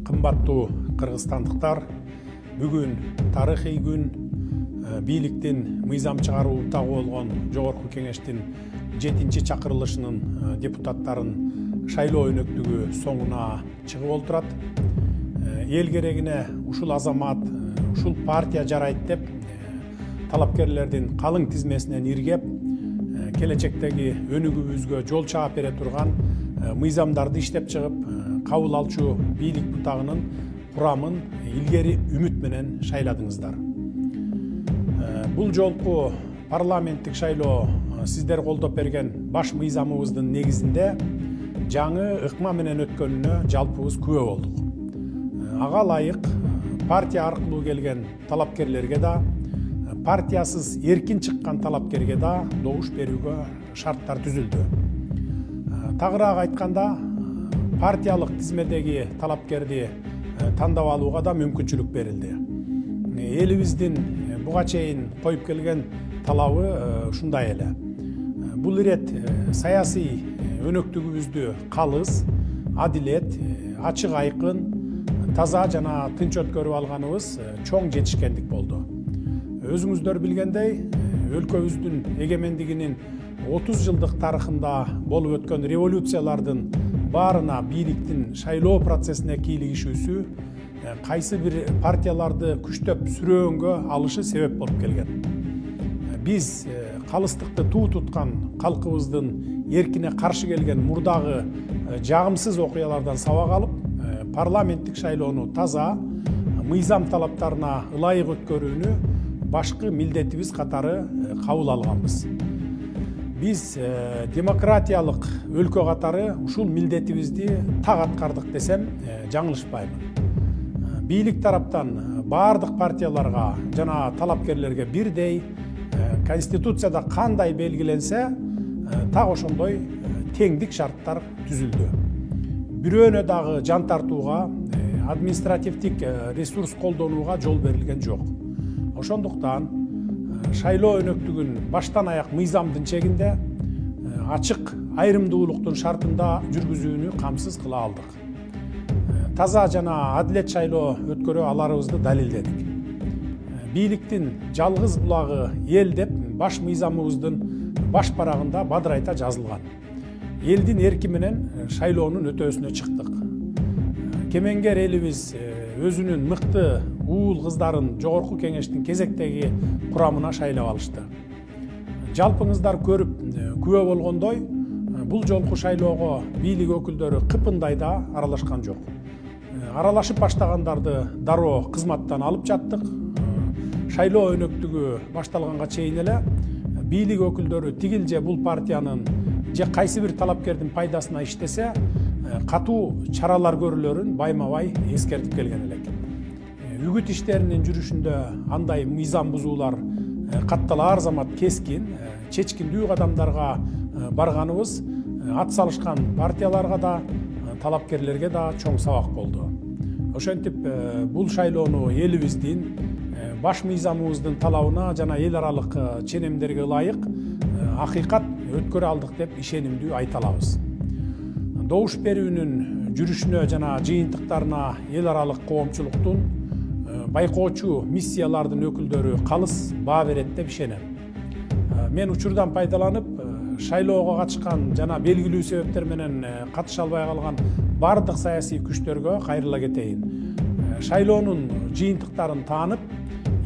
Кымбаттуу кыргызстандыктар, бүгүн тарыхый күн. Бийликтин мыйзам чыгаруу утагы болгон Жогорку Кеңештин 7-чакырылышынын депутаттарын шайлоо өнөктүгү соңуна чыгып олтурат. Эл керегине ушул азамат, ушул партия жарайт деп талапкерлердин калың тизмесинен иргеп, келечектеги өнүгүүбүзгө жол чаап бере турган мыйзамдарды иштеп чыгып, кабыл алчу бийлик бутагынын курамын илгери үмүт менен шайладыңыздар. Бул жолку парламенттик шайлоо сиздер колдоп берген баш мыйзамыбыздын негизинде жаңы ыкма менен өткөнүнө жалпыбыз күбө болдук. Ага ылайык партия аркылуу келген талапкерлерге да, партиясыз эркин чыккан талапкерге да добуш берүүгө шарттар түзүлдү. Тагыраак айтканда, партиялык тизмедеги талапкерди тандап алууга да мүмкүнчүлүк берилди. Элибиздин буга чейин коюп келген талабы ушундай эле. Бул ирет саясий өнөктүгүбүздү калыс, адилет, ачык айкын, таза жана тынч өткөрүп алганыбыз чоң жетишкендик болду. Өзүңүздөр билгендей, өлкөбүздүн эгемендигинин 30 жылдык тарыхында болуп өткөн революциялардын баарына бийликтин шайлоо процессине кийлигишүүсү кайсы бир партияларды күчтөп сүрөөнгө алышы себеп болуп келген. Биз калыстыкты туу туткан калкыбыздын эркине каршы келген мурдагы жагымсыз окуялардан сабак алып, парламенттик шайлоону таза, мыйзам талаптарына ылайык өткөрүүнү башкы милдетибиз катары кабыл алганбыз. Биз демократиялык өлкө катары ушул милдетибизди так аткардык десем жаңылышпаймын. Бийлик тараптан баардык партияларга жана талапкерлерге бирдей, Конституцияда кандай белгиленсе, так ошондой теңдик шарттар түзүлдү. Бирөөнө дагы жан тартууга, административдик ресурс колдонууга жол берилген жок. Ошондуктан шайлоо өнөктүгүн баштан аяк мыйзамдын чегинде, ачык айрымдуулуктун шартында жүргүзүүнү камсыз кыла алдык. Таза жана адилет шайлоо өткөрө аларыбызды далилдедик. Бийликтин жалгыз булагы эл деп баш мыйзамыбыздын баш парагында бадырайта жазылган. Элдин эрки менен шайлоонун өтөөсүнө чыктык. Кемеңгер элибиз өзүнүн мыкты уул кыздарын Жогорку Кеңештин кезектеги курамына шайлап алышты. Жалпыңыздар көрүп күбө болгондой, бул жолку шайлоого бийлик өкүлдөрү кыпындай да аралашкан жок. Аралашып баштагандарды дароо кызматтан алып жаттык. Шайлоо өнөктүгү башталганга чейин эле бийлик өкүлдөрү тигил же бул партиянын же кайсы бир талапкердин пайдасына иштесе, катуу чаралар көрүлөрүн байма-бай эскертип келген элек. Үгүт иштеринин жүрүшүндө андай мыйзам бузуулар катталаар замат кескин, чечкиндүү кадамдарга барганыбыз ат салышкан партияларга да, талапкерлерге да чоң сабак болду. Ошентип бул шайлоону элибиздин баш мыйзамыбыздын талабына жана эл аралык ченемдерге ылайык акыйкат өткөрө алдык деп ишенимдүү айта алабыз. Добуш берүүнүн жүрүшүнө жана жыйынтыктарына эл аралык коомчулуктун, байкоочу миссиялардын өкүлдөрү калыс баа берет деп ишенем. Мен учурдан пайдаланып, шайлоого катышкан жана белгилүү себептер менен катыша албай калган бардык саясий күчтөргө кайрыла кетейин. Шайлоонун жыйынтыктарын таанып,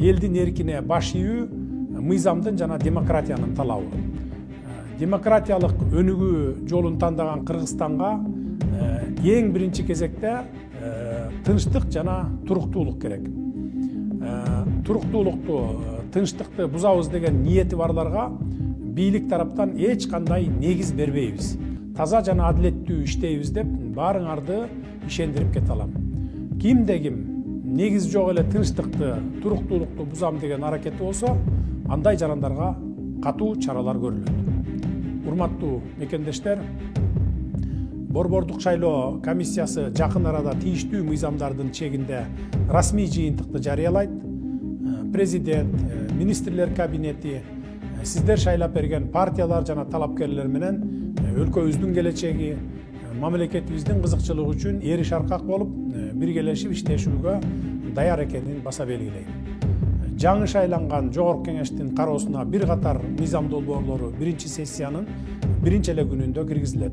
элдин эркине баш ийүү мыйзамдын жана демократиянын талабы. Демократиялык өнүгүү жолун тандаган Кыргызстанга эң биринчи кезекте тынчтык жана туруктуулук керек. Туруктуулукту, тынчтыкты бузабыз деген ниети барларга бийлик тараптан эч кандай негиз бербейбиз. Таза жана адилеттүү иштейбиз деп баарыңарды ишендирип кете алам. Кимде-ким негиз жок эле тынчтыкты, туруктуулукту бузам деген аракети болсо, андай жарандарга катуу чаралар көрүлөт. Урматтуу мекендештер, Борбордук шайлоо комиссиясы жакын арада тийиштүү мыйзамдардын чегинде расмий жыйынтыкты жарыялайт. Президент, министрлер кабинети, сиздер шайлап берген партиялар жана талапкерлер менен өлкөбүздүн келечеги, мамлекетибиздин кызыкчылыгы үчүн эри шаркак болуп биргелешип иштешүүгө даяр экенин баса белгилейм. Жаңы шайланган Жогорку Кеңештин кароосуна бир катар мыйзам долбоорлору биринчи сессиянын биринчи эле күнүндө киргизилет.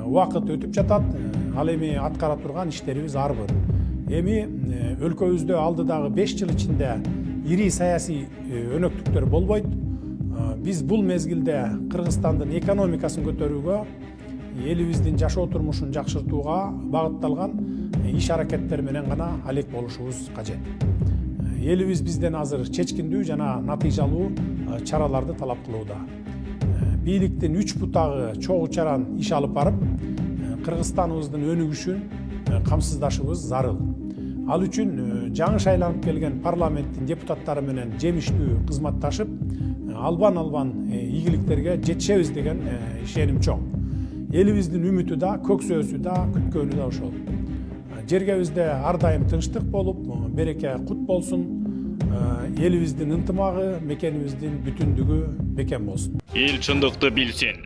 Убакыт өтүп жатат, ал эми аткара турган иштерибиз ар бир. Эми өлкөбүздө алдыдагы 5 жыл ичинде ири саясий өнөктүктөр болбойт. Биз бул мезгилде Кыргызстандын экономикасын көтөрүүгө, элибиздин жашоо турмушун жакшыртууга багытталган иш аракеттер менен гана алек болушубуз кажет. Элибиз бизден азыр чечкиндүү жана натыйжалуу чараларды талап кылууда. Бийликтин 3 бутагы чогуу чаран иш алып барып, Кыргызстаныбыздын өнүгүшүн камсыздашыбыз зарыл. Ал үчүн жаңы шайланып келген парламенттин депутаттары менен жемиштүү кызматташып, албан ийгиликтерге жетишебиз деген ишеним чоң. Элибиздин үмүтү да, көксөөсү да, күткөнү да ошол. Жергебизде ар дайым тынчтык болуп, береке кут болсун. Элибиздин ынтымагы, мекенибиздин бүтүндүгү бекем болсун. Эл чындыкты билсин.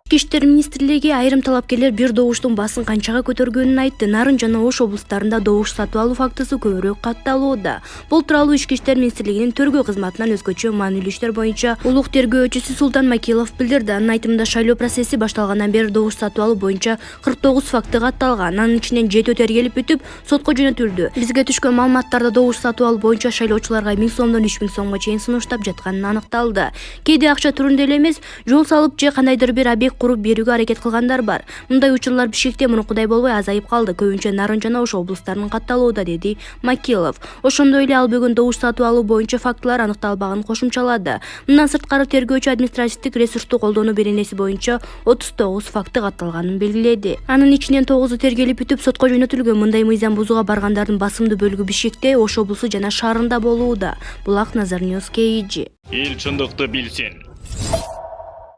Ички иштер министрлиги айрым талапкерлер бир добуштун басын канчага көтөргөнүн айтты. Нарын жана Ош облустарында добуш сатып алуу фактысы көбүрөөк катталууда. Бул тууралуу Ички иштер министрлигинин тергөө кызматынан өзгөчө маанилүү иштер боюнча улук тергөөчүсү Султан Макилов билдирди. Анын айтымында шайлоо процесси башталгандан бери добуш сатып алуу боюнча 49 факты катталган. Анын ичинен 7 тергелип бүтүп, сотко жөнөтүлдү. Бизге түшкөн маалыматтарда добуш сатып алуу боюнча шайлоочуларга 1000 сомдон 3000 сомго чейин сунуштап жатканы аныкталды. Кээде акча түрүндө эле эмес, жол салып же кандайдыр бир объект куруп берүүгө аракет кылгандар бар. Мындай учурлар Бишкекте мурункудай болбой азайып калды. Көбүнчө Нарын жана Ош облустарынын катталууда, деди Макилов. Ошондой эле ал бүгүн добуш сатып алуу боюнча фактылар аныкталбаганын кошумчалады. Мындан сырткары тергөөчү административдик ресурсту колдонуу беренеси боюнча 39 факты катталганын белгиледи. Анын ичинен 9 тергелип бүтүп, сотко жөнөтүлгөн. Мындай мыйзам бузууга баргандардын басымдуу бөлүгү Бишкекте, Ош облусу жана шаарында болууда. Булак Назар Ньюс KG. Эл чындыкты билсин.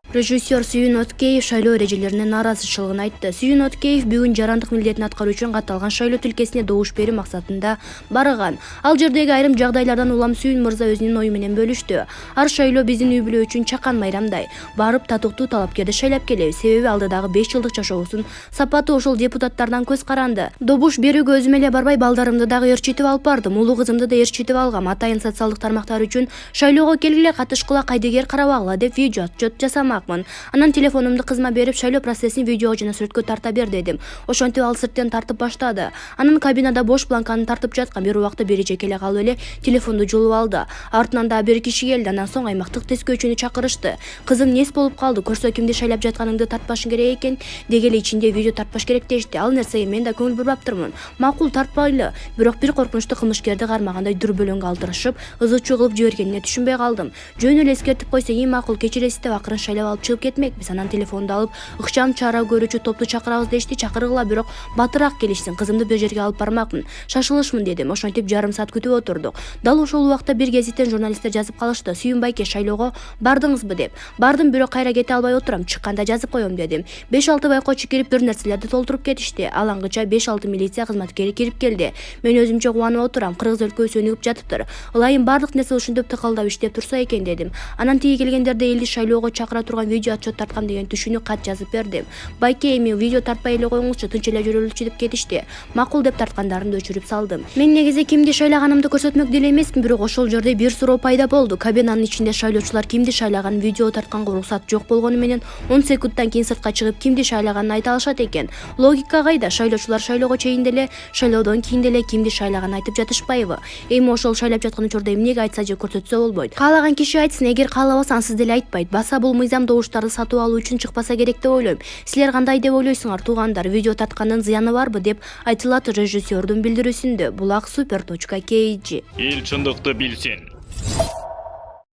Режиссер Сүйүн Өткеев шайлоо эрежелерине нааразычылыгын айтты. Сүйүн Өткеев бүгүн жарандык милдетин аткаруу үчүн катталган шайлоо тилкесине добуш берүү максатында барган. Ал жердеги айрым жагдайлардан улам Сүйүн мырза өзүнүн ою менен бөлүштү. Ар шайлоо биздин үй бүлө үчүн чакан майрамдай. Барып татыктуу талапкерди шайлап келебиз. Себеби алдыдагы 5 жылдык жашообуздун сапаты ошол депутаттардан көз каранды. Добуш берүүгө өзүм эле барбай, балдарымды дагы ээрчитип алып бардым. Улуу кызымды да ээрчитип алгам. Атайын социалдык тармактар үчүн шайлоого келгиле, катышкыла, кайдыгер карабагыла деп видео отчет жасамак. Анан телефонумду кызыма берип, шайлоо процессин видеого жана сүрөткө тарта бер дедим. Ошентип ал сырттан тартып баштады. Анан кабинада бош бланканы тартып жаткан. Бир убакта бери жекеле калып эле телефонду жулуп алды. Артынан да бир киши келди. Андан соң аймактык тескөөчүнү чакырышты. Кызым нес болуп калды, көрсө кимди шайлап жатканыңды тартпашың керек экен, дегеле ичинде видео тартпаш керек дешти. Ал нерсеге мен да көңүл бурбаптырмын. Макул, тартпайлы. Бирок бир коркунучтуу кылмышкерди кармагандай дүрбөлөңгө алдырышып, ызы чуу кылып жибергенине түшүнбөй калдым. Жөн эле эскертип койсо, эми макул, кечиресиз деп акырын шайлап алып чыгып кетмекпиз. Анан телефонду алып, ыкчам чара көрүүчү топту чакырабыз дешти. Чакыргыла, бирок батыраак келишсин. Кызымды бир жерге алып бармакмын. Шашылышмын дедим. Ошентип жарым саат күтүп отурдук. Дал ошол убакта бир гезиттен журналисттер жазып калышты. Сүйүн байке, шайлоого бардыңызбы деп. Бардым, бирок кайра кете албай отурам. Чыкканда жазып коем дедим. 5-6 байкоочу кирип бир нерселерди толтуруп кетишти. Ал аңгыча 5-6 милиция кызматкери кирип келди. Мен өзүмчө кубанып отурам. Кыргыз өлкөсү өнүгүп жатыптыр. Ылайым бардык нерсе ушинтип тыкалдап иштеп турса экен дедим. Анан тиги келгендерде элди шайлоого чакыра турган видео отчет тарткан деген түшүнүк кат жазып бердим. Байке, эми видео тартпай эле коюңузчу, тынч эле жүрөлүчү деп кетишти. Макул деп тарткандарымды өчүрүп салдым. Мен негизи кимди шайлаганымды көрсөтмөк деле эмесмин, бирок ошол жерде бир суроо пайда болду. Кабинанын ичинде шайлоочулар кимди шайлаганын видео тартканга уруксат жок болгону менен 10 секундтан кийин сыртка чыгып кимди шайлаганын айта алышат экен. Логика кайда? Шайлоочулар шайлоого чейин деле, шайлоодон кийин деле кимди шайлаганын айтып жатышпайбы? Эми ошол шайлап жаткан учурда эмнеге айтса же көрсөтсө болбойт? Каалаган киши айтсын, эгер каалабаса ансыз деле айтпайт. Баса бул мыйзам добуштарды сатып алуу үчүн чыкпаса керек деп ойлойм. Силер кандай деп ойлойсуңар, туугандар? Видео тарткандын зыяны барбы деп айтылат режиссердун билдирүүсүндө. Булак Super.KG. Эл чындыкты билсин.